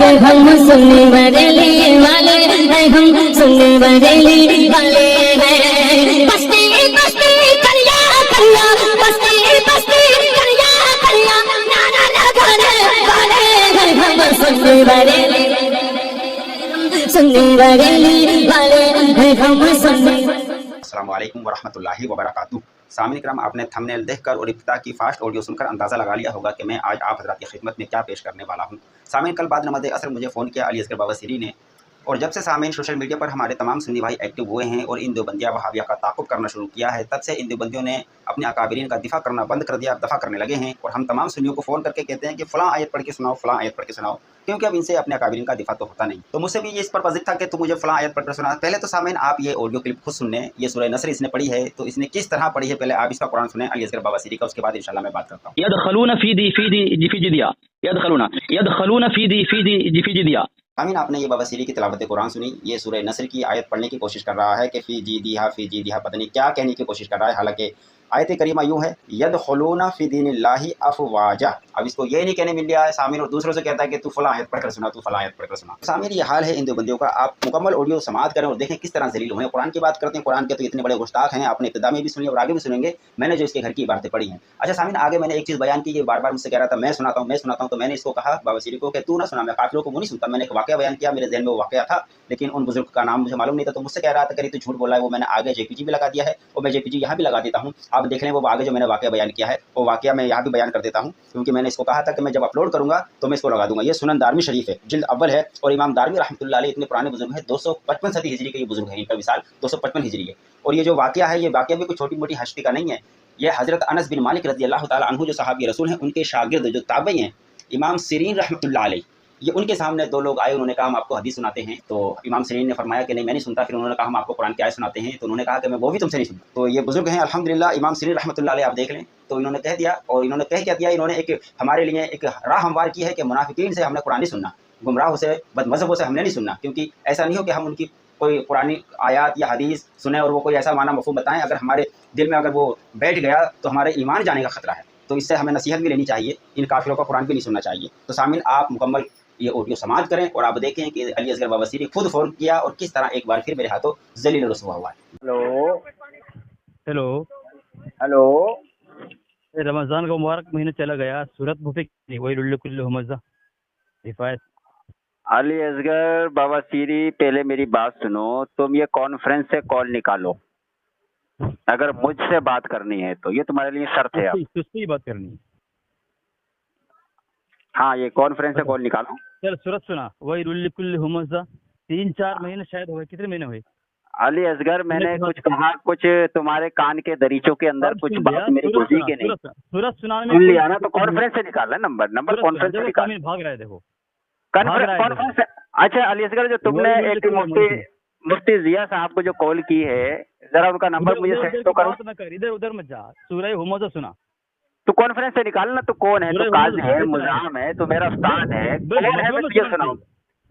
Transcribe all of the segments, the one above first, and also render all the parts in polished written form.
हम सुनने बरेली वाले हैं, हम सुनने बरेली वाले हैं। बस्ती बस्ती करिया करिया, बस्ती बस्ती करिया करिया, नारा लगाने वाले हैं, हम सुनने बरेली वाले हैं, हम सुनने। अस्सलामु अलैकुम वरहमतुल्लाहि वबरकातुहू। सामने इकराम, आपने थंबनेल देखकर और इब्तिदा की फास्ट ऑडियो सुनकर अंदाज़ा लगा लिया होगा कि मैं आज आप हज़रात की खिदमत में क्या पेश करने वाला हूँ। सामने कल बाद नमाज़ असर मुझे फ़ोन किया अली असगर बाबा सीरी ने, और जब से सामने सोशल मीडिया पर हमारे तमाम सुन्नी भाई एक्टिव हुए हैं और इन देवबंदिया वहाबिया का ताक़ुब करना शुरू किया है, तब से इन देवबंदियों ने अपने अकाबिरीन का दिफा करना बंद कर दिया, दफ़ा करने लगे हैं। और हम तमाम सुन्नियों को फ़ोन करके कहते हैं कि फ़लाँ आयत पढ़ के सुनाओ, फ़लाँ आयत पढ़ के सुनाओ, क्योंकि अब इनसे अपने अकाबिरीन का दिफा तो होता नहीं। तो मुझसे भी ये इस पर पज़िद था कि तू मुझे फ़लाँ आयत पढ़कर सुना। पहले तो सामने आप ये ऑडियो क्लिप खुद सुन लें। ये सूरह नसर इसने पढ़ी है, तो इसने किस तरह पढ़ी है पहले आप इसका कुरान सुने अली असगर बाबा सीरी का, उसके बाद इंशाल्लाह मैं बात करता हूँ। यदखलून फी जिदिया, यदखलून फी जिदिया। आमीन। आपने ये बाबा सीरी की तिलावत कुरान सुनी। ये सूरह नसर की आयत पढ़ने की कोशिश कर रहा है कि फ़ी जी दिहा, पता नहीं क्या कहने की कोशिश कर रहा है। हालांकि आयत करीमा यूँ है, यदखुलूना फ़ी दीनिल्लाहि अफ़वाजा। अब इसको ये नहीं कहने मिल रहा है सामीन, और दूसरों से कहता है कि तू फ़लाँ आयत पढ़कर सुना, तू फ़लाँ आयत पढ़कर सुना। सामीन, ये हाल है इन देवबंदियों का। आप मुकम्मल ऑडियो समाअत करें और देखें किस तरह ज़लील हुए। कुरान की बात करते हैं, कुरान के तो इतने बड़े गुस्ताख हैं, आपने इब्तिदा में भी सुनी और आगे भी सुनेंगे। मैंने जो इसके घर की इबारतें पढ़ी हैं। अच्छा सामीन, आगे मैंने एक चीज़ बयान की, ये बार बार मुझसे कह रहा था मैं सुनाता हूँ, तो मैंने इसको कहा बाबा सीरी को कि तू ना सुना, मैं काफिरों को वो नहीं सुनता। मैंने एक वाक़या बयान किया, मेरे ज़हन में वो वाक़या था, लेकिन उन बुजुर्ग का नाम मुझे मालूम नहीं था, तो मुझसे कह रहा था कि तू झूठ बोल रहा है। वो मैंने आगे जेपीजी भी लगा दिया है, और मैं जेपीजी यहाँ भी लगा देता हूँ। आप देख लें, वो आगे जो मैंने वाक़या बयान किया है वो वाक़या मैं यहाँ भी बयान कर देता हूँ, क्योंकि मैंने इसको कहा था कि मैं जब अपलोड करूँगा तो मैं इसको लगा दूँगा। ये सुनन दारमी शरीफ है, जिल्द अव्वल है, और इमाम दारमी रहमतुल्लाह अलैह इतने पुराने बुजुर्ग हैं, 255 सदी हिजरी के ये बुजुर्ग हैं, इनका विसाल 255 हिजरी है। और ये जो वाक़या है, ये वाक़या भी कोई छोटी मोटी हस्ती का नहीं है। ये हज़रत अनस बिन मालिक रज़ी अल्लाह ताला अन्हु जो सहाबी रसूल हैं, उनके शागिर्द जो ताबई हैं, इमाम सिरीन रहमतुल्लाह अलैह, ये उनके सामने दो लोग आए। उन्होंने कहा हम आपको हदीस सुनाते हैं। तो इमाम सिरीन ने फरमाया कि नहीं, मैं नहीं सुनता। फिर उन्होंने कहा हम आपको कुरान की आयत सुनाते हैं। तो उन्होंने कहा कि मैं वो भी तुमसे नहीं सुनता। तो ये बुजुर्ग हैं अल्हम्दुलिल्लाह, इमाम सिरीन रहमतुल्लाह अलैह, आप देख लें। तो इन्होंने कह दिया, और इन्होंने कह क्या दिया, इन्होंने एक हमारे लिए एक राह हमवार की है कि मुनाफिकीन से हमने कुरान नहीं सुनना, गुमराहों से, बदमज़हबों से हमने नहीं सुनना। क्योंकि ऐसा नहीं हो कि हम उनकी कोई पुरानी आयत या हदीस सुने और वो कोई ऐसा माना मफ़हूम बताएं, अगर हमारे दिल में अगर वो बैठ गया तो हमारे ईमान जाने का खतरा है। तो इससे हमें नसीहत भी लेनी चाहिए, इन काफिरों का कुरान भी नहीं सुनना चाहिए। तो सामीन, आप मुकम्मल ये ऑडियो समाअत करें और आप देखें कि अली असगर बाबा सीरी खुद फ़ोन किया और किस तरह एक बार फिर मेरे हाथों ज़लील और रुसवा हुआ है। Hello hello, hello. रमज़ान का मुबारक महीना चला गया, सूरत मुफिक वही कुल्लु हमज़ा हिफायत। अली असगर बाबा सीरी, पहले मेरी बात सुनो। तुम ये कॉन्फ्रेंस से कॉल निकालो अगर मुझसे बात करनी है तो, ये तुम्हारे लिए शर्त है। अब तुझसे ही बात करनी है। हाँ, ये कॉन्फ्रेंस से कॉल निकालो। चल सूरत सुना, वही कुल्लु हमज़ा। 3-4 महीने शायद हुए, कितने महीने हुए? अली असगर, मैंने कुछ कहा, कुछ तुम्हारे कान के दरीचों के अंदर कुछ बात मेरी घुसी के नहीं। सूरत सुनाने सुन में लिया ना, तो कॉन्फ्रेंस से निकालना नंबर कॉन्फ्रेंस से निकाल। भाग रहा है, देखो कॉन्फ्रेंस। अच्छा अली असगर, जो तुमने एक मुफ्ती जिया साहब को जो कॉल की है, जरा उनका नंबर मुझे सेंड तो करो। इधर उधर मत जा, सूरह हुमज़ा सुना। तू कॉन्फ्रेंस से निकालना। तू कौन है? तू काजी है, मुजाम है, तू मेरा उस्ताद है, कौन है? मैं तुझे सुनाऊं?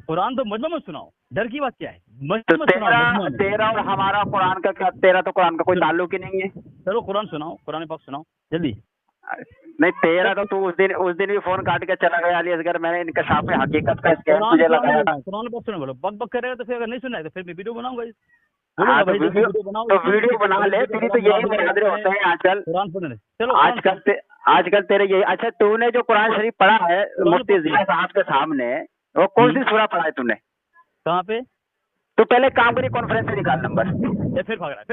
कुरान तो मजमा में सुनाओ, डर की बात क्या है? तो तेरा और हमारा कुरान का क्या? तेरा तो कुरान का कोई ताल्लुक ही नहीं है। चलो कुरान सुनाओ, कुरान पाक सुनाओ जल्दी। नहीं, तेरा तो तू उस दिन भी फोन काट के चला गया अली असगर। मैंने इनके सामने हकीकत का स्कैम तुझे लगाया था। कुरान पाक सुनो, बोलो बक बक करेगा तो फिर अगर नहीं सुना है तो फिर मैं वीडियो बनाऊंगा। हाँ, तो वीडियो बना ले। तेरी तो यही मुनाजरे होते हैं आजकल। कुरान पढ़ने चलो। आजकल तेरे यही। अच्छा, तूने जो कुरान शरीफ पढ़ा है मुफ्ती जिया साहब के सामने, वो कौन सी सूरा पढ़ा है तूने? कहाँ पे? तो पहले काम करिए, कॉन्फ्रेंस से निकाल नंबर। फिर भाग रहा है।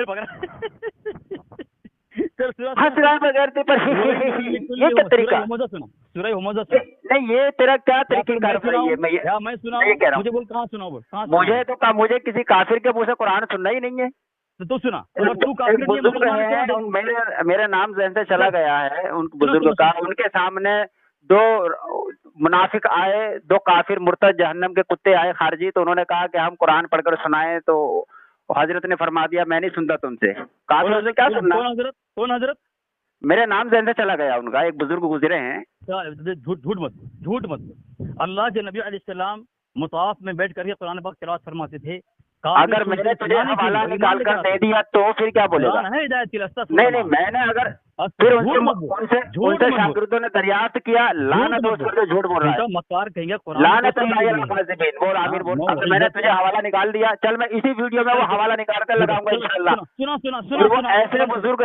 हंस रहा बगैर पर ये क्या तरीका? सूरह हुमज़ा सुना। नहीं, ये तेरा क्या तरीके कार है? मैं सुना, मुझे बोल कहाँ सुनाओ, बोल मुझे तो मुझे किसी काफिर के मुंह से कुरान सुनना ही नहीं है। तो तू सुना। मेरे नाम जहन से चला गया है उन बुजुर्ग का। उनके सामने दो मुनाफिक आए, दो काफिर मुर्तद जहन्नम के कुत्ते आए खारजी। तो उन्होंने कहा कि हम कुरान पढ़कर सुनाएं, तो हजरत ने फरमा दिया मैं नहीं सुनता तुमसे। काफिरों से क्या सुनना? कौन हजरत? मेरे नाम जहन से चला गया उनका, एक बुजुर्ग गुजरे हैं। झूठ मत। अल्लाह के नबी अलैहिस्सलाम मुताफ में बैठ कर कुरान पाक तिलावत फरमाते थे। अगर मैंने तुझे हवाला निकाल कर दे दिया तो फिर क्या बोलेगा? नहीं, मैंने अगर फिर उनसे शागिर्दों ने दरियाफ्त किया, लानत हो जो झूठ बोल रहा है, मक्कार कहेंगे, लानत बोल आमीर बोल। अगर मैंने तुझे हवाला निकाल दिया, चल मैं इसी वीडियो में वो हवाला निकाल कर लगाऊंगा इंशाल्लाह। सुना ऐसे बुजुर्ग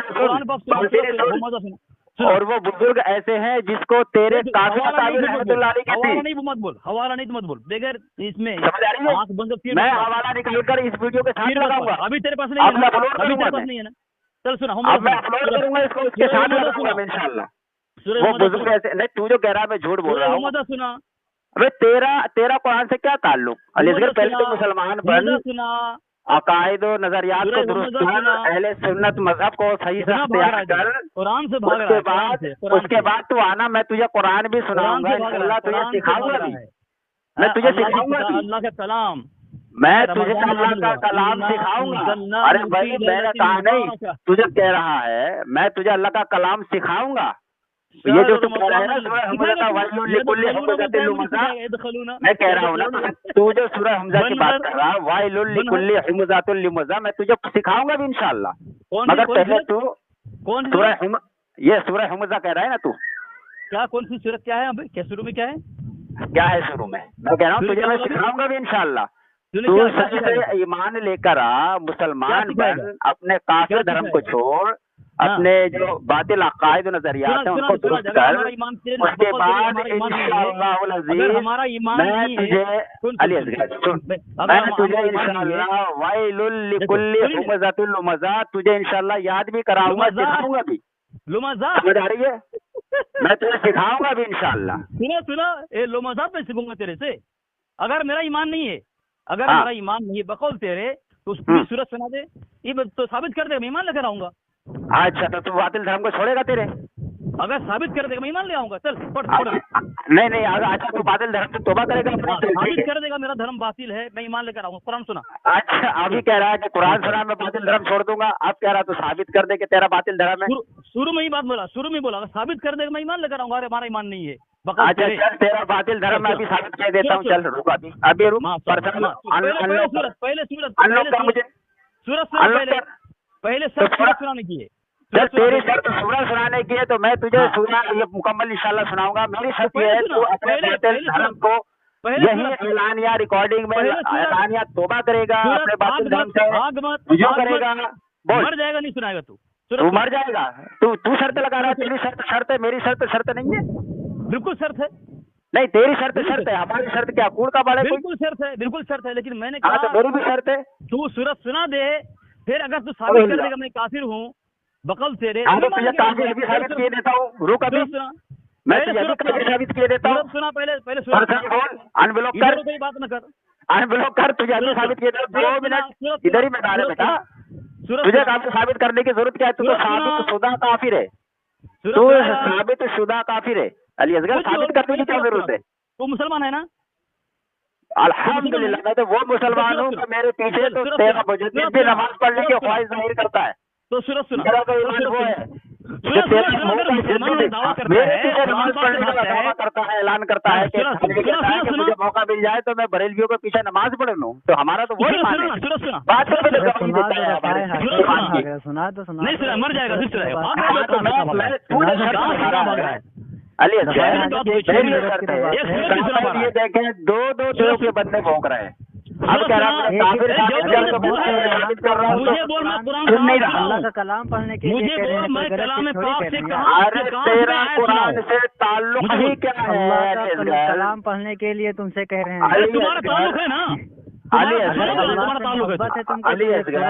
और वो बुजुर्ग ऐसे हैं जिसको तेरे काफिर रहमतुल्लाह अलैह कहते हैं। हवाला नहीं मत बोल बगैर इसमें समझ आ रही है? मैं हवाला निकाल कर इस वीडियो के साथ लगाऊंगा। अभी तेरे पास नहीं है ना? चल सुना, अब मैं अपलोड करूंगा इसको, उसके साथ लगाऊंगा इंशाल्लाह। वो बुजुर्ग ऐसे नहीं, तू जो कह रहा है मैं झूठ बोल रहा हूँ। सुना, अबे तेरा कुरान से क्या ताल्लुक? अलीसगढ़ पहले तो मुसलमान बन, अकायद और नजरियात को दुरुस्त कर, अहले सुन्नत मजहब को सही से इख्तियार कर, कुरान से भाग रहा है। उसके बाद तू आना, मैं तुझे कुरान भी सुनाऊंगा इंशाल्लाह, तुझे सिखाऊंगा भी, मैं तुझे सिखाऊंगा भी, अल्लाह का कलाम, मैं तुझे अल्लाह का कलाम सिखाऊंगा। अरे भाई मैंने कहा नहीं, तुझे कह रहा है मैं तुझे अल्लाह का कलाम सिखाऊंगा। ये जो तू कह रहा है ना सूरह हमज़ा का वाइलुल लिकुल्लि हुमज़तिन लुमज़ा, मैं कह रहा हूँ ना, तू जो सूरह हमज़ा की बात कर रहा है वाइलुल लिकुल्लि हुमज़तिन लुमज़ा, मैं तुझे सिखाऊंगा भी इंशाल्लाह। मगर पहले तू सूरह हमज़ा कह रहा है ना तू, क्या कौन सी सूरत क्या है? क्या शुरू में क्या है? क्या है शुरू में? मैं कह रहा हूँ तुझे मैं सिखाऊंगा भी इंशाल्लाह। तू सच से ईमान लेकर आ, मुसलमान बन, अपने काफिर धर्म को छोड़, अपने जो बातिल अकायद नजरियात हैं उनको दुरुस्त कर, उसके बाद इंशाअल्लाह मैं तुझे इंशाअल्लाह वाइलुल लिकुल्लि हुमज़तिन लुमज़ा तुझे इंशाअल्लाह याद भी कराऊंगा, सिखाऊंगा भी। समझ आ रही है? मैं तुझे सिखाऊंगा भी इंशाअल्लाह। सुना ए लुमज़ा मैं सीखूंगा तेरे से। अगर मेरा ईमान नहीं है, अगर मेरा ईमान नहीं है बकौल तेरे, तो उस पूरी सूरत सुना दे, ये तो साबित कर दे, मैं ईमान लेकर आऊंगा। अच्छा तो तू बातिल धर्म को छोड़ेगा तेरे? अगर साबित कर देगा मैं ईमान ले आऊंगा। चल पढ़। नहीं अच्छा तू बातिल धर्म से तौबा करेगा? साबित कर देगा मेरा धर्म बातिल है, मैं ईमान लेकर आऊंगा। कुरान सुना। अच्छा अभी कह रहा है कि कुरान सुना मैं बातिल धर्म छोड़ दूंगा, अब कह रहा तू साबित कर दे कि तेरा बातिल धर्म है। शुरू में ही बात बोला, शुरू में बोला साबित कर देगा मैं ईमान लेकर आऊंगा। अरे हमारा ईमान नहीं है। अच्छा चल तेरा बातिल धर्म मैं अभी साबित कर देता हूँ। चल रुक अभी रुक। पहले सूरत सुनाने की है। जब तेरी शर्त सूरह सुनाने की है तो मैं तुझे सूरह ये मुकम्मल इंशाल्लाह सुनाऊंगा। मेरी शर्त ये है तू अपने बातिल धर्म को यही ऐलानिया रिकॉर्डिंग में ऐलानिया तौबा करेगा अपने बातिल धर्म से, जो करेगा बोल। मर जाएगा नहीं सुनाएगा तू मर जाएगा। तू शर्त लगा रहा है, तेरी शर्त है, मेरी शर्त नहीं है। बिल्कुल शर्त है। नहीं तेरी शर्त है, हमारी शर्त क्या कूड़ का बड़े? बिल्कुल शर्त है, लेकिन मैंने कहा तो मेरी भी शर्त है। तू सूरत सुना दे, फिर अगर तू साबित कर देगा मैं काफिर हूँ बकल तेरे, तुझे काफिर अभी साबित किए देता हूँ। रुक अभी मैं तुझे अभी काफिर साबित किए देता हूँ। सुना पहले अनब्लॉक कर, बात न कर, अनब्लॉक कर। तुझे अभी साबित किए देता 2 मिनट इधर ही बैठा है बेटा। तुझे काफिर साबित करने की जरूरत क्या है? तू तो साबित शुदा काफिर है, तू साबित शुदा काफिर है। अली असगर साबित करने की क्या जरूरत है? तू मुसलमान है ना? अल्हम्दुलिल्लाह मैं तो वो मुसलमान हूँ, मेरे पीछे तो तेरा मुजद्दिद भी नमाज पढ़ने की ख्वाहिश जाहिर करता है। तो सूरत सुना, मेरा तो ईमान वो है जो तेरे मेरे पीछे नमाज पढ़ने का दावा करता है, ऐलान करता है कि मुझे मौका मिल जाए तो मैं बरेलवियों के पीछे नमाज पढ़ लूँ, तो हमारा तो वो ईमान है। बात सुना तो सुना नहीं सुना, मर जाएगा। अली ये देखें दो के बंदे भोंक रहे हैं। अब कह रहा है अल्लाह का कलाम पढ़ने के लिए अरे तेरा कुरान से ताल्लुक ही क्या है? कलाम पढ़ने के लिए तुमसे कह रहे हैं। तुम्हारा ताल्लुक है ना? अली असगर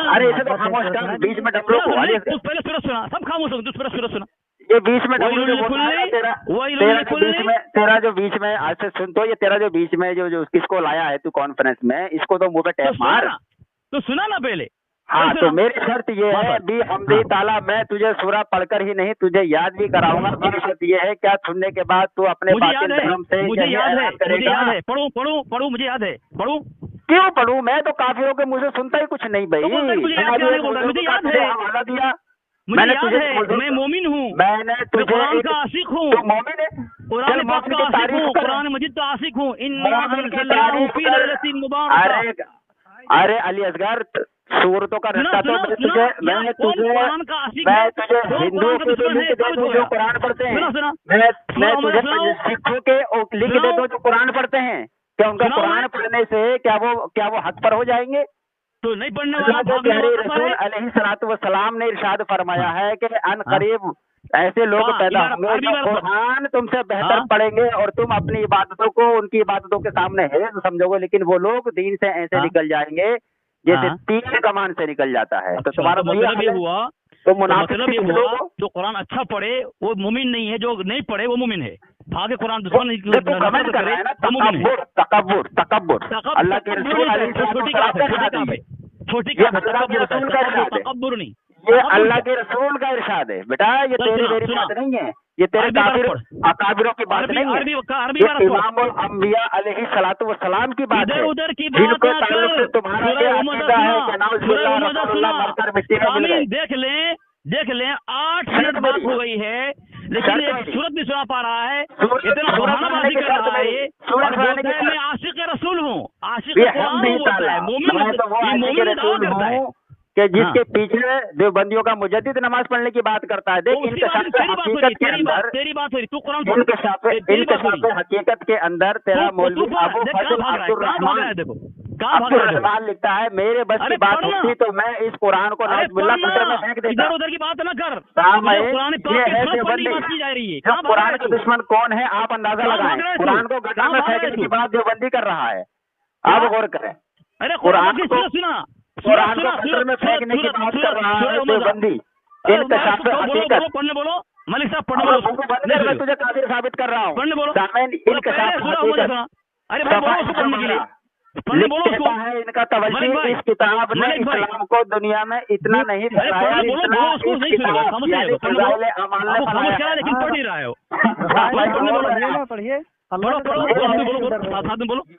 अरे इसे तो खामोश कर, बीच में डबलो को। अली पहले सूरत सुना, सब खामोश हो, सूरत सुना। ये बीच में तेरा जो बीच में आज से सुन तो, ये तेरा जो बीच में जो किसको लाया है तू कॉन्फ्रेंस में, इसको तो मुंह पे टैप मार। तो सुना ना पहले। हाँ तो मेरी शर्त ये है भी हमदी ताला, मैं तुझे सूरह पढ़कर ही नहीं तुझे याद भी कराऊंगा। मेरी शर्त ये है क्या सुनने के बाद तू अपने बातिल धर्म से मुझे याद है पढ़ू मुझे याद है। पढ़ू क्यों पढ़ू? मैं तो काफिरों के मुझे सुनता ही कुछ नहीं भाई। मुझे याद है, हवाला दिया मैंने तुझे, मैं मोमिन हूँ, मैंने तुझे कुरान का आशिक हूँ, मोमिन है, कुरान पाक का आशिक हूँ, कुरान मजीद का आशिक हूँ। अरे अली असगर, सूरतों का रट्टा तो मैं तुझे हिंदुओं के जो लिख दे दूं जो कुरान पढ़ते हैं, मैं तुझे सिखों के लिख दे दूं जो कुरान पढ़ते हैं, क्या उनका कुरान पढ़ने से क्या वो हक पर हो जाएंगे? तो नहीं पढ़ने वाला रसूल अलैहिस्सलातु वस्सलाम ने इरशाद फरमाया है कि अन करीब ऐसे लोग पैदा होंगे जो कुरान तुमसे बेहतर पढ़ेंगे और तुम अपनी इबादतों को उनकी इबादतों के सामने है तो समझोगे, लेकिन वो लोग दीन से ऐसे निकल जाएंगे जैसे तीर कमान से निकल जाता है। तो तुम्हारा मतलब ये हुआ, तो मतलब ये हुआ जो कुरान अच्छा पढ़े वो मुमिन नहीं है, जो नहीं पढ़े वो मुमिन है। भागे कुरान दुश्मन तकब्बुर अल्लाह के रसूल छोटी तकब्बुर नहीं, ये अल्लाह के रसूल का इरशाद है बेटा, ये तेरी मेरी बात नहीं है, ये तेरे अकाबिरों की बात नहीं है, ये इमामुल अंबिया अलैहिस्सलातु वस्सलाम की बात है, जिनको ताल्लुक से तुम्हारा ये अकीदा है कि नाउज़ुबिल्लाह रसूलुल्लाह मरकर मिट्टी में मिल गए। देख लें 8 मिनट बात हो गई है, लेकिन एक सूरत भी सुना पा रहा है, इतना बहानाबाजी कर रहा है, और बोलता है मैं आशिक रसूल हूँ, आशिक मोमिन कि जिसके पीछे देवबंदियों का मुजद्दिद नमाज पढ़ने की बात करता है। देख इनके हकीकत के अंदर, इनके हकीकत के अंदर तेरा मौलवी अबू फजल अब्दुर्रहमान लिखता है, मेरे बस की बात होती तो मैं इस कुरान को नाउज़ुबिल्लाह गुजर में फेंक देता। उधर की बात न कर, ये है देवबंदी। कुरान के दुश्मन कौन है आप अंदाजा लगाएं। कुरान को गड्ढा में फेंकने की बात देवबंदी कर रहा है, आप गौर करें। कुरान को कुरान को गटर में फेंकने की बात कर रहा है देवबंदी। इनकशाफ हकीकत बोलो मलिक साहब पढ़ने बोलो, मैं तुझे काफिर साबित कर रहा हूँ। पढ़ने बोलो, इनकशाफ हकीकत अरे पढ़ने के लिए पढ़ने बोलो उसको है। इनका तवज्जो इस किताब ने इस्लाम को दुनिया में इतना नहीं फैलाया, लेकिन पढ़ नहीं रहा हो। पढ़िए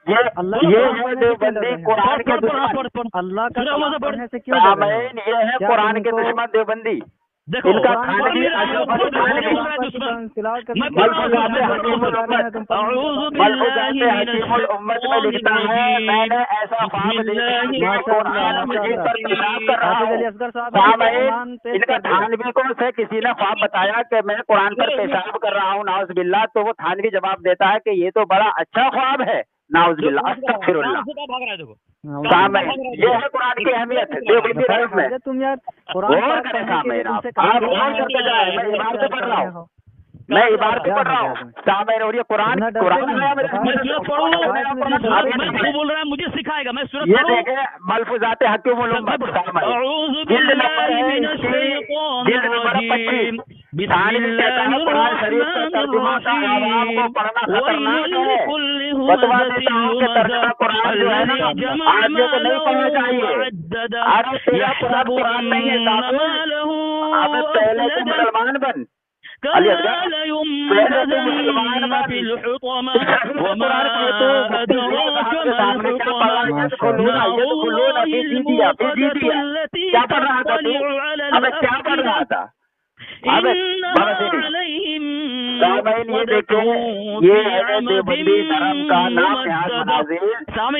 ये है देवबंदी कुरान के दुश्मन, अल्लाह का पढ़ने से क्यों ये है कुरान के दुश्मन देवबंदी। इनका खानवी उम्मत में लिखता है, मैंने ऐसा इनका थानवी को से किसी ने ख्वाब बताया कि मैं कुरान पर पेशाब कर रहा हूँ नाउज़ुबिल्लाह, तो वो थानवी जवाब देता है कि ये तो बड़ा अच्छा ख्वाब है नाउज़ुबिल्लाह अस्तगफिरुल्लाह। ये है कुरान की अहमियत है। तुम यार गौर करें सामने, आप गौर करके जाए, मैं इबारतें पढ़ रहा हूँ, मैं इबारतें पढ़ रहा हूँ सामने, और ये कुरान बोल रहा है मुझे सिखाएगा, मैं ये देखे मलफूजात हकीमुल उम्मत कुरान शरीफ का तर्जुमा का आवाम को पढ़ना खतरनाक है। बतवा देता हूँ कि तर्जुमा कुरान जो है ना आदमियों को नहीं पढ़ना चाहिए। अरे तेरा कुरान नहीं है अब पहले तो मुसलमान बन अली क्या पढ़ रहा था तू? अब क्या पढ़ रहा था? ये देखो, ये है देवबंदी धर्म का नाम सामने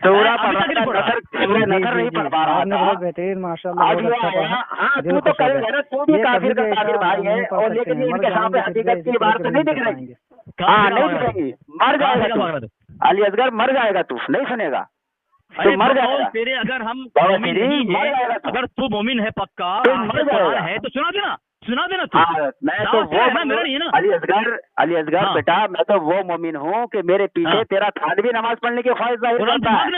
सूरा पढ़ नजर नहीं पढ़ पा रहा था। बेहतरीन माशाल्लाह, हाँ तू तो करेगा ना, तू भी काफिर का काफिर भाई है, और लेकिन इनके सामने हकीकत की बात नहीं दिख रही। हाँ नहीं दिखेगी, मर जाएगा तू अली असगर, मर जाएगा तू, नहीं सुनेगा तो मर जाएगा तेरे। अगर हम अगर तू मोमिन है पक्का है तो सुना देना तू। मैं तो वो ना अली असगर बेटा, मैं तो वो मोमिन हूँ कि मेरे पीछे तेरा थानवी नमाज पढ़ने की ख्वाहिश जाहिर करता है।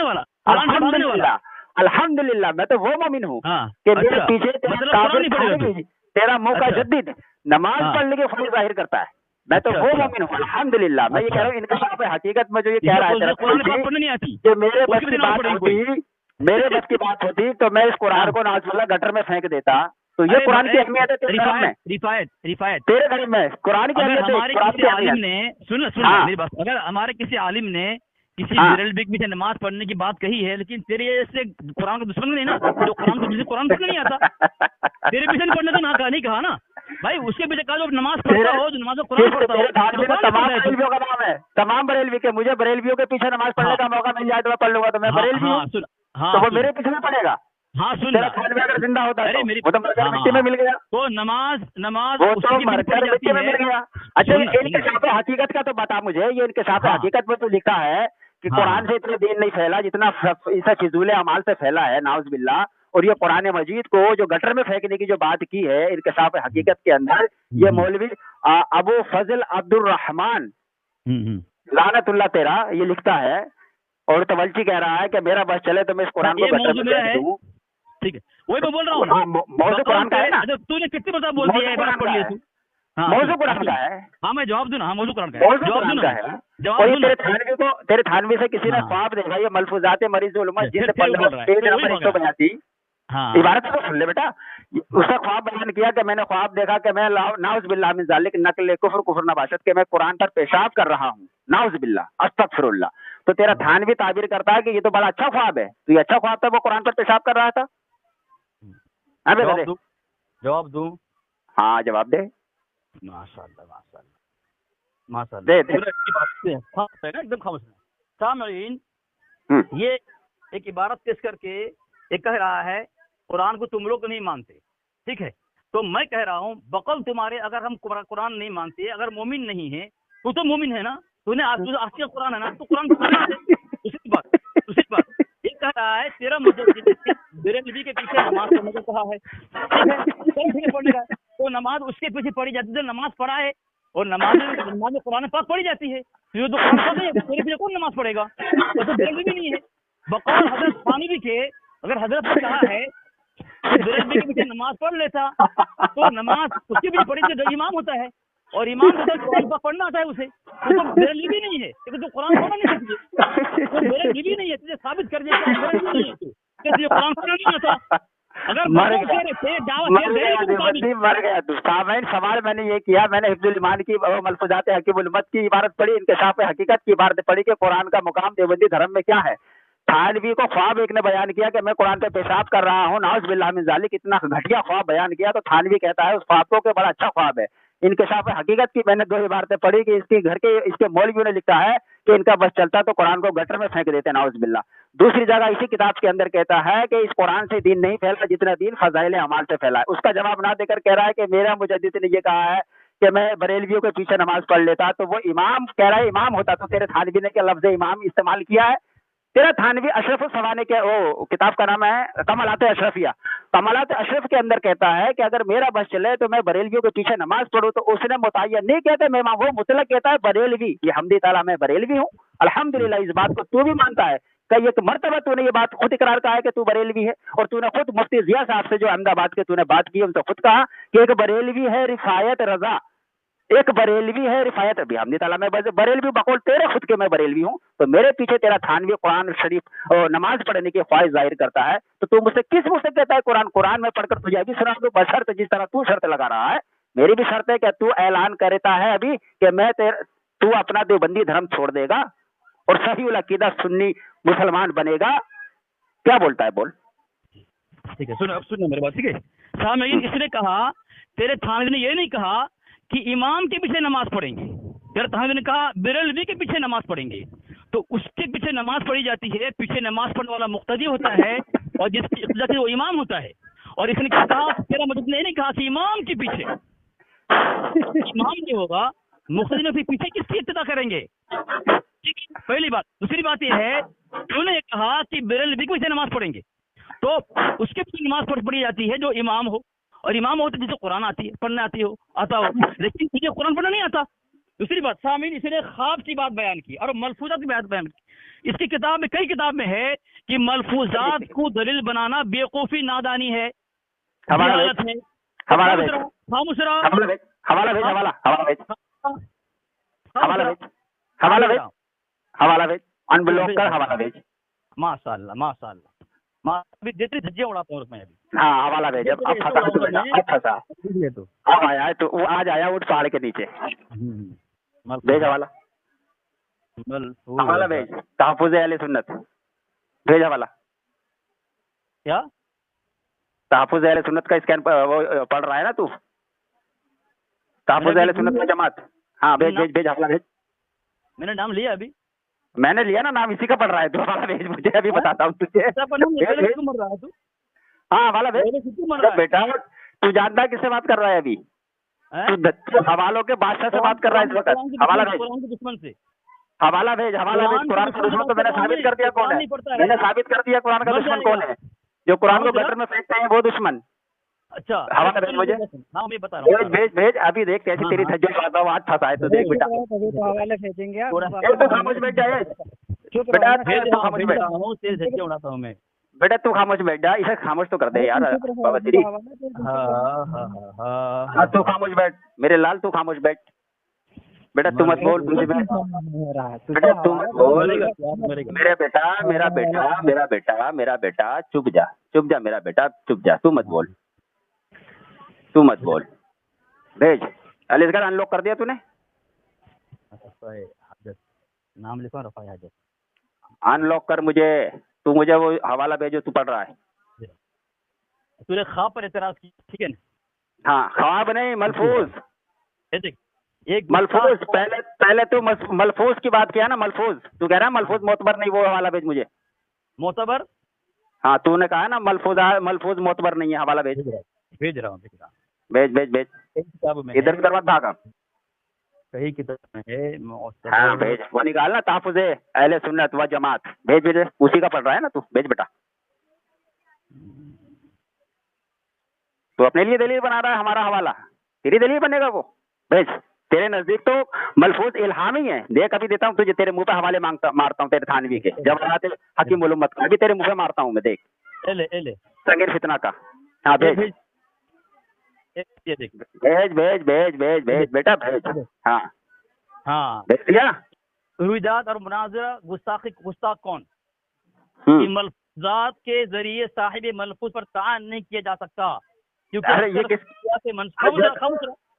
अल्हम्दुलिल्लाह मैं तो वो मोमिन हूँ कि मेरे पीछे तेरा मुँह का जद्दीद नमाज पढ़ने की ख्वाहिश जाहिर करता है। मैं तो वो मोमिन हूँ अल्हम्दुलिल्लाह। मैं ये कह रहा हूँ इनका हकीकत में जो ये कह रहा है कि मेरे बस की बात होती तो मैं इस कुरान को नाउज़ुबिल्लाह गटर में फेंक देता। तो ये कुरान की अहमियत है तेरे घर में, रिफायत तेरे घर में कुरान की अहमियत है। हमारे किसी आलिम ने सुन मेरी बात, अगर हमारे किसी आलिम ने किसी विरल बिग से नमाज पढ़ने की बात कही है, लेकिन तेरे ऐसे कुरान का दुश्मन नहीं ना, जो कुरान को पढ़ने नहीं आता, तेरे पीछे नहीं पढ़ने तो ना नहीं कहा ना। भाई उसके पीछे का जो नमाज पढ़ता हो, जो नमाज कुरान पढ़ता हो, तेरे थानवी में तमाम बरेलवियों का नाम है, तमाम बरेलवी के। मुझे बरेलवियों के पीछे नमाज पढ़ने का मौका मिल जाए तो मैं पढ़ लूंगा, तो मैं बरेलवी हूँ, सुन, तो वो मेरे पीछे में पड़ेगा। हाँ सुन, तेरा थानवी अगर जिंदा होता अरे तो मेरी वो तो मरकर मिट्टी में मिल गया, तो नमाज वो तो मरकर मिट्टी में मिल गया। अच्छा, ये इनकशाफ हकीकत का तो बता मुझे, ये इनकशाफ हकीकत में तो लिखा है कि कुरान से इतना दीन नहीं फैला जितना इसे फिजूल अमाल से फैला है, नाउज बिल्ला। और ये कुरान मजीद को जो गटर में फेंकने की जो बात की है इनकशाफ हकीकत के अंदर, ये मौलवी अबू फजल अब्दुल रहमान लानतुल्लाह तेरा ये लिखता है, और तवल्ची कह रहा है कि मेरा बस चले तो मैं इस कुरान को गटर में फेंक दूं। ठीक है, वही मैं बोल रहा हूँ ना, मौजू कुरान का है ना, तूने कितनी बार बोल दिया है, पढ़ लिया तू। मौजू कुरान का है। हाँ मैं जवाब दूं ना, हाँ मौजू कुरान का है, मौजू जवाब कुरान दूं का ना, है। जवाब और ये दूं ना। तेरे थानवी से किसी ने हाँ। ख्वाब देखा, ये मलफूजात मरीज उलमा जिल्द फिर बोल रहा है, 15 पेज फिर वही नंबर बोल रहा है। 182 हाँ इबारत तो सुन ले बेटा। उसका ख्वाब बयान किया कि मैंने ख्वाब देखा कि मैं नाउज बिल्लाह मिन ज़ालिक नकल कुफ्र नबाशत के मैं कुरान पर पेशाब कर रहा हूँ, नाउज बिल्लाह अस्तगफिरुल्लाह। तो तेरा थानवी ताबीर करता है कि ये तो बड़ा अच्छा ख्वाब है, तो ये अच्छा ख्वाब था, वो कुरान पर पेशाब कर रहा था। हाँ बेटा दे, जवाब दूं। हाँ जवाब दे, माशाल्लाह माशाल्लाह माशाल्लाह, दे दे। है ना एकदम खामोश। सामईन, ये एक इबारत पेश करके एक कह रहा है कुरान को तुम लोग नहीं मानते, ठीक है, तो मैं कह रहा हूँ बकल तुम्हारे, अगर हम कुरान नहीं मानते, अगर मोमिन नहीं है तो मोमिन है ना, तूने आस्तिक कुरान है ना, तो कुरान दूसरी बात ये कह रहा है तेरा बेरेलवी के पीछे नमाज पढ़ने को कहा है, ठीक है पढ़ने का, तो नमाज उसके पीछे पढ़ी जाती है, नमाज पढ़ा है और नमाज कुरान पाक पढ़ी जाती है, जो कुरान पाक नहीं है तेरे पीछे कौन नमाज पढ़ेगा, तो बेरेलवी भी नहीं है। बकौल हजरत थानवी के अगर हजरत ने कहा है बेरेलवी के पीछे नमाज पढ़ लेता तो नमाज उसके पीछे पढ़ी जो इमाम होता है, और इमाम को कुरान पाक पढ़ना आता है उसे, तो बेरेलवी भी नहीं है, तो कुरान पढ़ना नहीं चाहिए, तो बेरेलवी भी नहीं है, तुझे साबित कर दिया बेरेलवी नहीं है, तो कुरान पढ़ना नहीं आता। अगर मर गया तू। सामईन, सवाल मैंने ये किया, मैंने हिफ्जुल ईमान की मलफूजात हकीमुल उम्मत की इबारत पढ़ी, इनकशाफ हकीकत की इबारत पढ़ी कि कुरान का मुकाम देवबंदी धर्म में क्या है। थानवी को ख्वाब एक ने बयान किया कि मैं कुरान पे पेशाब कर रहा हूँ, नाउज़ बिल्लाह मिन ज़ालिक, इतना घटिया ख्वाब बयान किया, तो थानवी कहता है उस ख्वाब को कि बड़ा अच्छा ख्वाब है। इनकशाफ हकीकत की मैंने 2 इबारतें पढ़ी कि इसके घर के इसके मौलवियों ने लिखा है कि इनका बस चलता तो कुरान को गटर में फेंक देते, नाउज़ बिल्लाह। दूसरी जगह इसी किताब के अंदर कहता है कि इस कुरान से दीन नहीं फैला जितना दीन फजाइल अमाल से फैला है। उसका जवाब ना देकर कह रहा है कि मेरा मुजद्दिद ने ये कहा है कि मैं बरेलवियों के पीछे नमाज पढ़ लेता, तो वो इमाम कह रहा है इमाम होता, तो तेरे थानवी ने क्या लफ्ज इमाम इस्तेमाल किया है? तेरा थानवी अशरफ सवाने के वो किताब का नाम है कमालात अशरफिया, कमालात अशरफ के अंदर कहता है कि अगर मेरा बस चले तो मैं बरेलवियों के पीछे नमाज पढ़ूं, तो उसने मुतय्यन नहीं कहता मैं वो मुतलक कहता है बरेलवी, ये हमदी ताला मैं बरेलवी हूँ। अल्हम्दुलिल्लाह, इस बात को तू भी मानता है, कई एक मर्तबा तूने ये बात खुद इकरार कहा है कि तू बरेलवी है, और तूने खुद मुफ्ती जिया साहब से जो अहमदाबाद के तूने बात की उनसे खुद कहा कि एक बरेलवी है रिफायत रजा, एक बरेलवी है रिफायत अभी हमने ताला मैं बरेलवी बकौल तेरे खुद के मैं बरेलवी हूँ, तो मेरे पीछे तेरा थानवी कुरान शरीफ और नमाज पढ़ने की ख्वाहिश जाहिर करता है, तो तू मुझसे किस मुझसे कहता है कुरान में पढ़कर तुझे भी सुना दूं, बशर्त जिस तरह तू शर्त लगा रहा है, मेरी भी शर्त है कि तू ऐलान करता है अभी कि मैं तू अपना देवबंदी धर्म छोड़ देगा और सही उल अकीदा सुन्नी मुसलमान बनेगा। क्या बोलता है बोल। ठीक है, सुनो अब सुनो मेरी बात, ठीक है। सामईन, इसने कहा तेरे थानवी ने ये नहीं कहा कि इमाम के पीछे नमाज पढ़ेंगे, तेरे थानवी ने कहा बेरेलवी के पीछे नमाज पढ़ेंगे, तो उसके पीछे नमाज पढ़ी जाती है, पीछे नमाज पढ़ने वाला मुक्तदी होता है और जिसकी इक़्तिदा से वो इमाम होता है, और इसने क्या कहा तेरा मतलब ने नहीं कहा कि इमाम के पीछे, इमाम नहीं होगा मुक्तदी ने फिर पीछे किसकी इक़्तिदा करेंगे, ठीक है, पहली बात। दूसरी बात यह है उन्होंने कहा कि बेरेलवी के पीछे नमाज पढ़ेंगे, तो उसके पीछे नमाज पढ़ी जाती है जो इमाम हो, और इमाम हो तो जिसे कुरान आती है पढ़ने आता हो, लेकिन तुझे कुरान पढ़ना नहीं आता। दूसरी बात, सामीन इसने ख्वाब की बात बयान की और मलफूजात की बात बयान की। इसकी किताब में कई किताब में है कि मलफूजात को दलील बनाना बेवकूफ़ी नादानी है, हवाला भेज, हवाला भेज, खामोश रहो, हवाला भेज, हवाला भेज, हवाला भेज, हवाला भेज, हवाला भेज, हवाला भेज, अनब्लॉक कर हवाला भेज। माशाल्लाह माशाल्लाह, अभी जितनी धज्जियां उड़ाता हूँ मैं अभी। हाँ हवाला भेज, अब फंसा तो बेटा, अब फंसा, तो अब आया है, तो वो आज आया उठ पहाड़ के नीचे, भेज हवाला, हवाला भेज, तहफ़्फ़ुज़ अहले सुन्नत, भेज हवाला। क्या तहफ़्फ़ुज़ अहले सुन्नत का स्कैन वो पढ़ रहा है ना तू, तहफ़्फ़ुज़ अहले सुन्नत व जमात। हाँ भेज भेज भेज, हवाला भेज। मैंने नाम लिया अभी। मैंने लिया ना नाम, इसी का पढ़ रहा है तू, हवाला भेज मुझे, अभी बताता हूँ तुझे। अच्छा, पर नाम भेज पहले भेज, क्यों मर रहा है तू? हाँ हवाला भेज। पहले क्यों मर रहा है? बेटा तू जानता है किससे बात कर रहा है अभी? हैं? तू हवालों के बादशाह से बात कर रहा है इस वक्त। हवाला भेज, कुरान के दुश्मन से। हवाला भेज, हवाला भेज। कुरान का दुश्मन तो मैंने साबित कर दिया कौन है, मैंने साबित कर दिया कुरान का दुश्मन कौन है। जो कुरान को गटर में फेंकते हैं वो दुश्मन। अच्छा, हवाला भेज मुझे। हाँ मैं बता रहा भेज हूँ। भेज भेज, अभी देख कैसी तेरी धज्जों खाता हूँ, आज फंसा है तो देख बेटा। तभी तो हवाले भेजेंगे आप। ए तू खामोश बैठ जा, चुप बेटा रहो ना, भेज तू रहा हूँ, खामोश भेज बैठ, रहा हूँ, तेरे धज्जे उड़ाता हूँ मैं। बेटा तू खामोश बैठ जा, इसे खामोश तो कर दे यार चुप रहो, बाबा अभी तेरी। तो हवाले भेज दो। हाँ हाँ हाँ हाँ तू खामोश बैठ मेरे लाल, तू खामोश बैठ बेटा, तू मत बोल तुझे मैं, हो रहा है बेटा तू मत बोल मरेगा यार, मरेगा। मेरे बेटा, मेरा बेटा, मेरा बेटा, मेरा बेटा, चुप जा, चुप जा मेरा बेटा, चुप जा, तू मत बोल, तू मत बोल। भेज अलीसगढ़, अनलॉक कर दिया तूने? रफ़ाए हाजत, नाम लिखा रफ़ाए हाजत। अनलॉक कर मुझे, तू मुझे वो हवाला भेजो तू पढ़ रहा है। तूने ख्वाब पर एतराज किया, ठीक है ना? हाँ ख्वाब नहीं, मलफूज, ये देख, एक मलफूज। पहले पहले तू मलफूज की बात किया ना, मलफूज तू कह रहा है मलफूज मोतबर नहीं, वो हवाला भेज मुझे। मोतबर हाँ तूने कहा ना मलफूज मलफूज मोतबर नहीं है, हवाला भेज। भेज रहा हूँ, भेज रहा हूँ। भेज भेज भेज, एक किताब में इधर उधर मत भागा। कई किताब में है मोतबर। हाँ भेज, वो निकाल ना तहफ़्फ़ुज़ अहले सुन्नत व जमात, भेज भेज, उसी का पढ़ रहा है ना तू, भेज बेटा। तो अपने लिए दलील बना रहा है, हमारा हवाला तेरी दलील बनेगा वो, भेज। तेरे नजदीक तो मलफूज इल्हामी है, देख अभी देता हूँ तुझे, तेरे मुंह पे हवाले मारता हूँ तेरे थानवी के, जब आते हकीम उल उम्मत का, अभी तेरे मुंह पे मारता हूँ मैं, देख एले संगीर फितना का। हाँ भेज ये देख। भेज भेज भेज भेज भेज बेटा भेज। हाँ हाँ, भेज दिया। रुइदात और मुनाजरा गुस्ताख कौन? हम्म। कि मलफूजात के जरिए साहिब मलफूज पर तान नहीं किया जा सकता, क्योंकि अरे ये किस,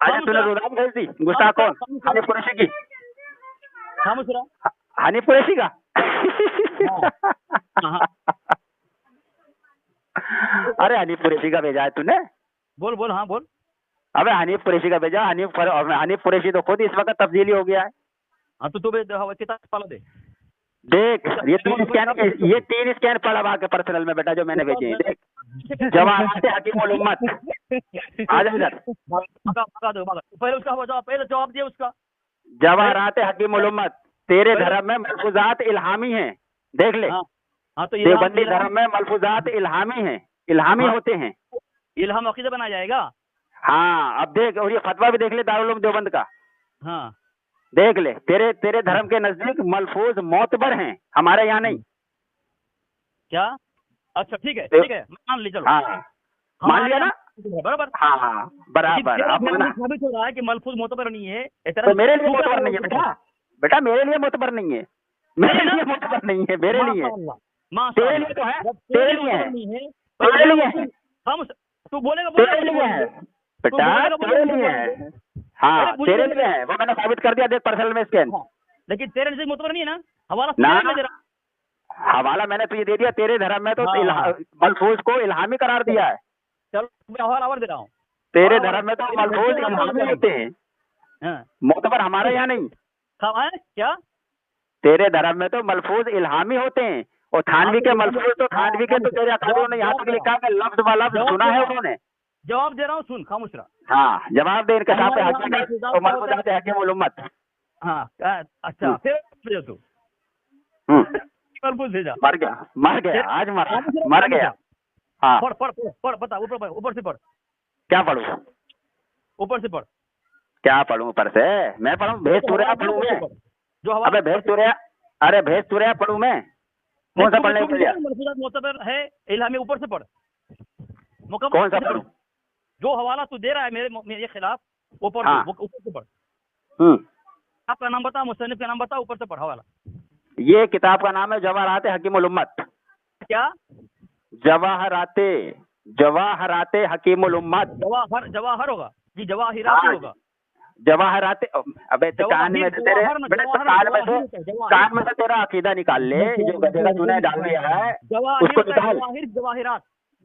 अच्छा तूने रुदात भेज दी, गुस्ताख कौन? हनीफ कुरैशी की, खामोश रहा। हनीफ कुरैशी का। हाँ। अरे हनीफ कुरैशी का भेजा है तूने? बोल बोल, हाँ बोल। अबे हनीफ कुरैशी का भेजा, हनीफ कुरैशी तो खुद इस वक्त तब्दीली हो गया है। हाँ तो तू किताब पाला दे। देख ये 3 स्कैन पढ़ा वहाँ के पर्सनल में बेटा, जो मैंने भेजे हैं, देख जवाहरात हकीम उल उम्मत, आ जा इधर। भगा दो, पहले उसका जवाब, पहले जवाब दिया उसका। जवाहरात हकीम उल उम्मत, तेरे धर्म में मलफूजात इल्हामी हैं, देख ले। हाँ तो देवबंदी धर्म में मलफूजात इल्हामी हैं, इल्हामी होते हैं। इल्हाम अकीदा बनाया जाएगा। हाँ अब देख, और ये फतवा भी देख ले दारुल उलूम देवबंद का, हाँ देख ले। तेरे धर्म के नजदीक मलफूज मोतबर हैं, हमारे यहाँ नहीं। क्या? अच्छा ठीक है, मान ली, चलो। हाँ मान लिया ना, बराबर। हाँ बराबर। अब साबित हो रहा है कि मलफूज मोतबर नहीं है, तो मेरे लिए मोतबर नहीं है बेटा, बेटा मेरे लिए मोतबर नहीं है, मेरे लिए मोतबर नहीं है, मेरे लिए, तेरे लिए तो है, तेरे लिए है, तेरे लिए है, तू बोलेगा तेरे लिए है बेटा, तेरे लिए है। हाँ तेरे लिए है, वो मैंने साबित कर दिया, देख पर्सनल में स्कैन। लेकिन तेरे नजदीक मोतबर नहीं है ना हवाला? ना हवाला मैंने तुझे दे दिया, तेरे धर्म में तो मलफूज को इल्हामी करार दिया है। चलो मैं हवाला और दे रहा हूँ। तेरे धर्म में तो मलफूज इल्हामी होते हैं, मोतबर हमारे यहाँ नहीं। क्या? तेरे धर्म में तो मलफूज इल्हामी होते हैं, और थानवी के मलफूज तो थानवी के तो तेरे अकादों ने यहाँ तक लिखा है, लफ्ज व लफ्ज सुना है उन्होंने। जवाब दे रहा हूँ, सुन, खामोश रहा। हाँ जवाब दे, इनके साथ हकीकत और मलफूजात हकीम उल उम्मत। हाँ अच्छा, फिर तू मलफूज भेजा। मर गया आज मर गया। हाँ पढ़ बता, ऊपर से पढ़। क्या पढ़ूं? ऊपर से पढ़। क्या पढ़ूं ऊपर से? मैं पढ़ूं? भेज तुरैया पढ़ूं मैं? अबे भेज तुरैया, अरे भेज तुरैया पढ़ूं मैं? कौन सा पढ़ने के लिए? मलफूजात मोतबर है इल्हामी, ऊपर से पढ़। कौन सा पढ़ूं? जो हवाला तू दे रहा है मेरे खिलाफ, वो पढ़। हाँ। ऊपर से पढ़। आपका नाम बता, मुसन्निफ का नाम बता, ऊपर से पढ़ हवाला। ये किताब का नाम है जवाहरात हकीम उल उम्मत। क्या? जवाहरात हकीम उल उम्मत। जवाहर होगा जी, जवाहिरात होगा। जवाहरात, अबे कान में से तेरे, कान में से तेरा अकीदा निकाल ले, जो गधे का तूने डाल दिया है उसको निकाल।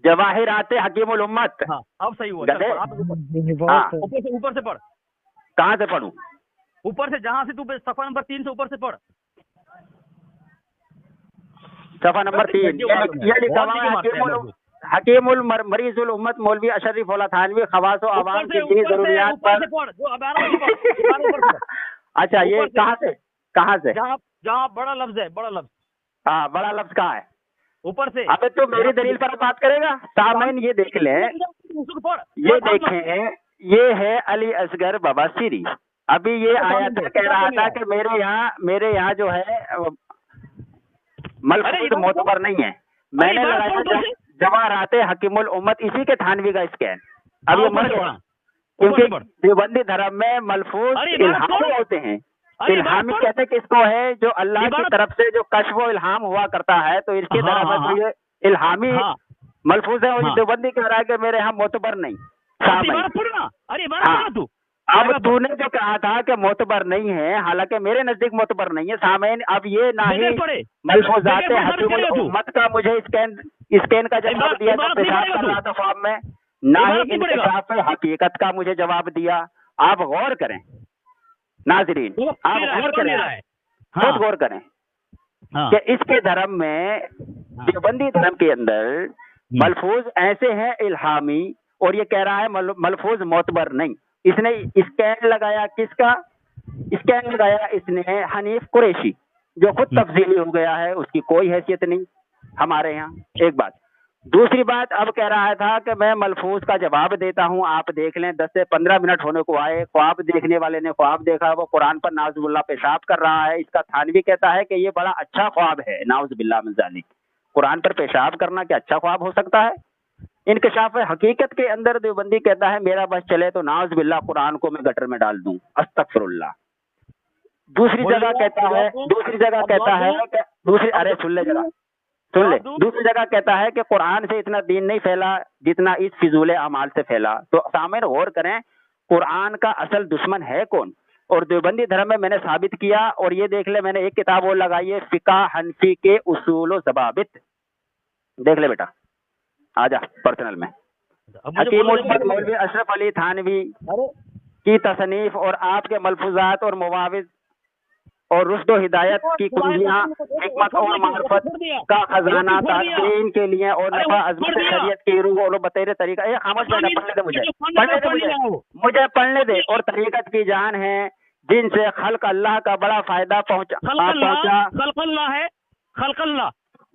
जवाहिरात हकीम उल उम्मत। हाँ अब सही हुआ। गधे, ऊपर से पढ़। कहाँ से पढ़ूं? ऊपर से, जहाँ से तू सफा नंबर 3 से ऊपर से पढ़। सफा नंबर 3 ये लिखा हुआ है हकीमुल मरीजुल उम्मत मौलवी अशरफ उल्लाह थानवी खवास व आवाम की दीनी जरूरियात पर। अच्छा, ये कहाँ से? जहाँ बड़ा लफ्ज है, बड़ा लफ्ज। हाँ, बड़ा लफ्ज कहाँ है? ऊपर से। अबे तो मेरी दलील पर बात करेगा? सामईन ये देख ले, ये देखें, ये है अली असगर बाबा सीरी। अभी ये आया था, कह रहा था कि मेरे यहाँ जो है मलफूज मोतबर नहीं है। मैंने लगाया जवाहरात हकीमुल उम्मत, इसी के थानवी का स्कैन। अब ये मर गया, क्योंकि देवबंदी धर्म में मलफूज इल्हामी होते हैं। इल्हामी कहते किसको है? जो अल्लाह की तरफ से जो कश्फ व इल्हाम हुआ करता है, तो इसके धर्म में तो ये इल्हामी मलफूज है। और देवबंदी कह रहा है कि मेरे यहाँ मोतबर नहीं। अब तूने जो कहा था कि मोतबर नहीं है, हालांकि मेरे नजदीक मोतबर नहीं है सामईन। अब ये ना ही मलफूजात हकीमुल उम्मत का मुझे स्कैन का जवाब दिया था पेशाब कर रहा था ख्वाब में, ना ही इंकशाफ हकीकत का मुझे जवाब दिया। आप गौर करें नाजरीन, आप गौर करें, खुद गौर करें कि इसके धर्म में, देवबंदी धर्म के अंदर मलफूज ऐसे हैं इल्हामी, और ये कह रहा है मलफूज मोतबर नहीं। इसने स्कैन लगाया, किसका स्कैन लगाया? इसने हनीफ कुरैशी, जो खुद तफजीली हो गया है, उसकी कोई हैसियत नहीं हमारे यहाँ। एक बात। दूसरी बात, अब कह रहा था कि मैं मलफूज का जवाब देता हूँ, आप देख लें। 10 से 15 मिनट होने को आए, ख्वाब देखने वाले ने ख्वाब देखा, वो कुरान पर नाउजुबिल्लाह पेशाब कर रहा है। इसका थानवी कहता है कि ये बड़ा अच्छा ख्वाब है, नाउजुबिल्लाह मिन ज़ालिक। कुरान पर पेशाब करना क्या अच्छा ख्वाब हो सकता है? इनकशाफ हकीकत के अंदर देवबंदी कहता है मेरा बस चले तो नाउजुबिल्लाह कुरान को मैं गटर में डाल दूं, अस्तगफिरुल्लाह। दूसरी जगह कहता है अरे सुन ले, दूसरी जगह कहता है कि कुरान से इतना दीन नहीं फैला जितना इस फिजूल अमाल से फैला। तो सामने गौर करें, कुरान का असल दुश्मन है कौन? और देवबंदी धर्म में मैंने साबित किया। और ये देख ले, मैंने एक किताब और लगाई है, फिका हनफी के उसूल व ज़वाबित। देख ले बेटा, आजा पर्सनल में। हकीमुल उम्मत मौलवी अशरफ अली थानवी की तसनीफ और आपके मलफूजात और मुवाविज और रुश्द व हिदायत की कुंजियां, हिकमत और मार्फत का खजाना ताक़ीन के लिए और नफा अज़मत शरीयत की रूह और बतेरे तरीका। ये खामोश बैठा, पढ़ने दे मुझे पढ़ने दे। और तरीकत की जान है जिनसे खल्क अल्लाह का बड़ा फायदा पहुंचा।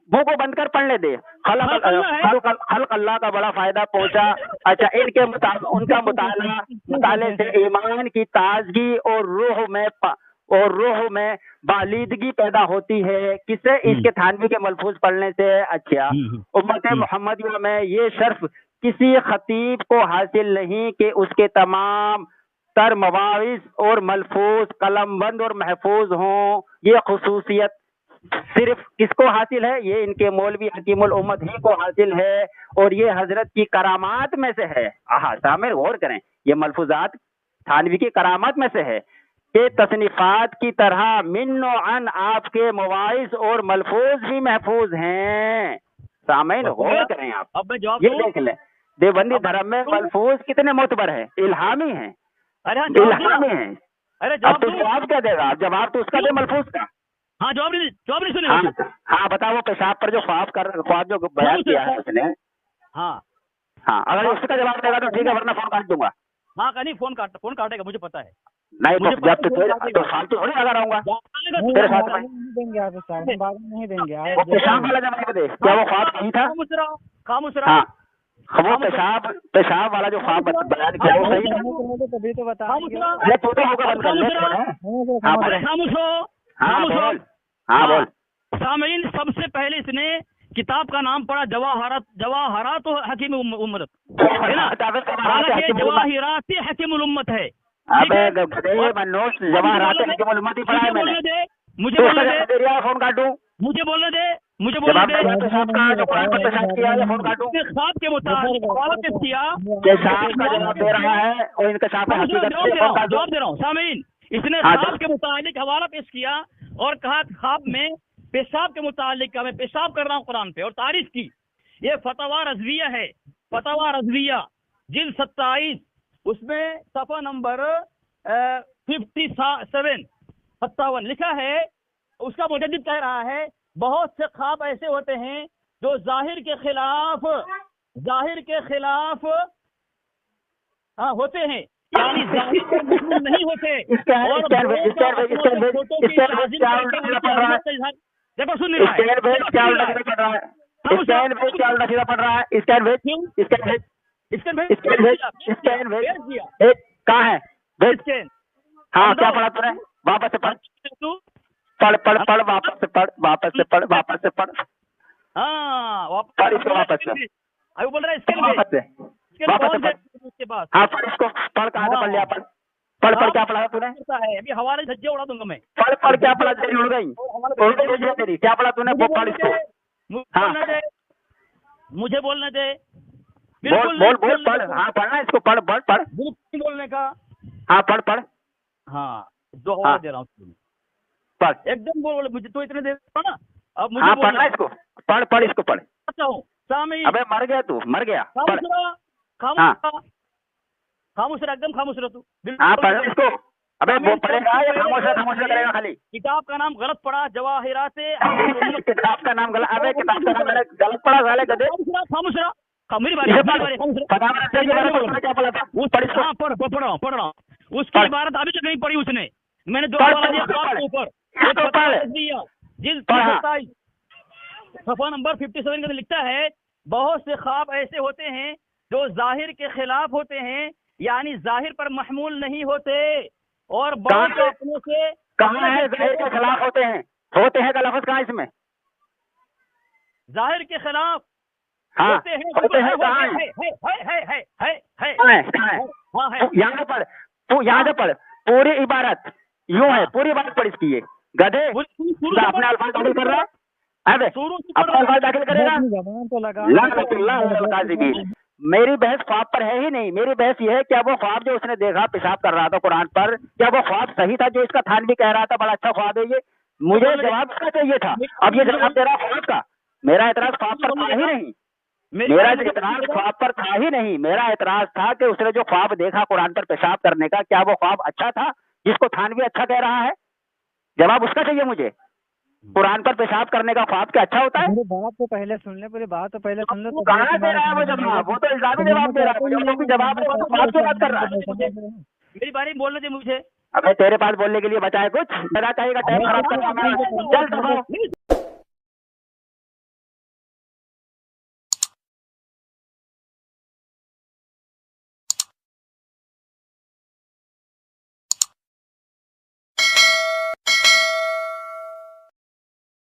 मुंह को बंद कर पढ़ने दे। खल्क अल्लाह का बड़ा फायदा पहुंचा। अच्छा, इनके उनका मुताले से ईमान की ताजगी और रूह में बालिदगी पैदा होती है। किससे? इसके थानवी के मलफूज पढ़ने से। अच्छा, उम्मत मोहम्मदिया में ये शर्फ किसी खतीब को हासिल नहीं कि उसके तमाम तर मवाइज और मलफूज कलमबंद और महफूज हों। ये खुसूसियत सिर्फ किसको हासिल है? ये इनके मौलवी हकीमुल उम्मत ही को हासिल है, और ये हजरत की करामात में से है। सामने गौर करें, ये मलफूजात थानवी की करामात में से है कि तसनीफात की तरह मिन व अन आपके मवाइज और मलफूज भी महफूज हैं। सामईन गौर करें आप, ये देख लें, देवबंदी धर्म में मलफूज कितने मोतबर है? इल्हामी है, इल्हामी है। अब तो जवाब क्या देगा? जवाब तो उसका दे मलफूज का। जवाब नहीं सुनेगा। हाँ बताओ, वो पेशाब पर जो ख्वाब जो बयान किया है उसने। अगर उसका जवाब देगा तो ठीक है, वरना फोन काट दूंगा। नहीं, फोन काटेगा, मुझे पता है। नहीं तो जब तो फालतू थोड़ी लगा रहूंगा तेरे साथ में। नहीं देंगे आप। वो पेशाब वाला जवाब दे, क्या वो ख्वाब नहीं था? खामोश रहा। वो पेशाब वाला जो ख्वाब बयान किया वो सही था, तभी तो बता। अरे तू तो होगा, बंद कर ले। खामोश हो। हाँ बोल। सामईन, सबसे पहले इसने किताब का नाम पढ़ा जवाहरात हकीम उम्मत, है ना? हालांकि जवाहिरात हकीमुल उम्मत है। अबे गधे मनोज, जवाहरात हकीमुल उम्मत ही पढ़ा है मैंने। मुझे बोलने दे, फोन काटूं? मुझे बोलने दे। ख्वाब के मुताबिक हवाला पेश किया, जवाब दे रहा है और इनका जवाब दे रहा हूँ। सामईन, इसने ख्वाब के मुताबिक हवाला पेश किया और कहा ख्वाब में पेशाब के मुतालिक मैं पेशाब कर रहा हूँ कुरान पे, और तारीफ की। ये फतवा रज़विया है, फतवा रज़विया जिल्द 27, उसमें सफ़ा नंबर 57 लिखा है, उसका मुजद्दिद कह रहा है बहुत से ख्वाब ऐसे होते हैं जो जाहिर के खिलाफ होते हैं, यानी जाहिर पर मजबूर नहीं होते। देखो सुन रहा है, कहाँ है भेज? हाँ क्या पढ़ा तूने? वापस से पढ़ पढ़ वापस से पढ़। हाँ पढ़ इसको वापस से। अभी बोल रहा है वापस से इसके बाद। हाँ पढ़ इसको। पढ़ कहाँ से पढ़ लिया? पढ़ क्या पढ़ा तूने? अभी हवाले धज्जे उड़ा दूंगा मैं। पढ़ क्या पढ़ा? तेरी उड़ गई तेरी। क्या पढ़ा तूने? वो पढ़ इसको। हाँ मुझे बोलने दे। बोल पढ़। हाँ पढ़ना इसको। पढ़ बोलने का। हाँ पढ़। हाँ 2 हवाले दे रहा हूँ, पढ़ एकदम बोल। मुझे तो इतने देर ना, अब मुझे हाँ पढ़ना इसको। पढ़ इसको पढ़। सामी अबे मर गया तू, मर गया। खामोश रह, एकदम खामोश रह तू। हाँ पढ़ इसको। अबे वो पढ़ेगा या खामोश करेगा खाली? किताब का नाम गलत पढ़ा, जवाहिरात। किताब का नाम गलत? अबे किताब का नाम गलत पढ़ा साले गधे। खामोश रह। मेरी बारी। क्या पढ़ा था? पढ़ रहा हूँ। उसकी इबारत अभी तक नहीं पढ़ी उसने। मैंने 2 हवाला दिया के ऊपर। सफा नंबर 57 के लिखता है बहुत से ख्वाब ऐसे होते हैं जो जाहिर के खिलाफ होते हैं, यानी जाहिर पर महमूल नहीं होते, और बहुत अपनों से। कहाँ है जाहिर के खिलाफ होते हैं का लफ्ज़ कहाँ इसमें? जाहिर के खिलाफ होते हैं कहाँ है? यहाँ पढ़, तू यहाँ से पढ़। पूरी इबारत यूं है, पूरी इबारत पढ़ इसकी। ये गधे अपने अल्फाज दाखिल कर रहा है। अबे अपना अल्फाज दाखिल करेगा। मेरी बहस ख्वाब पर है ही नहीं। मेरी बहस ये है, क्या वो ख्वाब जो उसने देखा पेशाब कर रहा था कुरान पर, क्या वो ख्वाब सही था जो इसका थानवी कह रहा था बड़ा अच्छा ख्वाब है ये? मुझे जवाब इसका चाहिए था। अब ये जवाब दे रहा ख्वाब का। मेरा एतराज ख्वाब पर था ही नहीं। मेरा एतराज ख्वाब पर था ही नहीं। मेरा एतराज था कि उसने जो ख्वाब देखा कुरान पर पेशाब करने का, क्या वो ख्वाब अच्छा था जिसको थानवी अच्छा कह रहा है? जवाब उसका चाहिए मुझे। कुरान पर पेशाब करने का ख्वाब क्या अच्छा होता है? बात तो पहले सुन ले, पूरी बात तो पहले सुन ले। तो कहाँ दे रहा है वो जवाब? वो तो इल्जामी जवाब दे रहा है। जवाब है वो तो ख्वाब की बात कर रहा है। मेरी बारी बोलने दे मुझे। अबे तेरे पास बोलने के लिए बचा है कुछ? मेरा चाहिए टाइम खराब करना। चल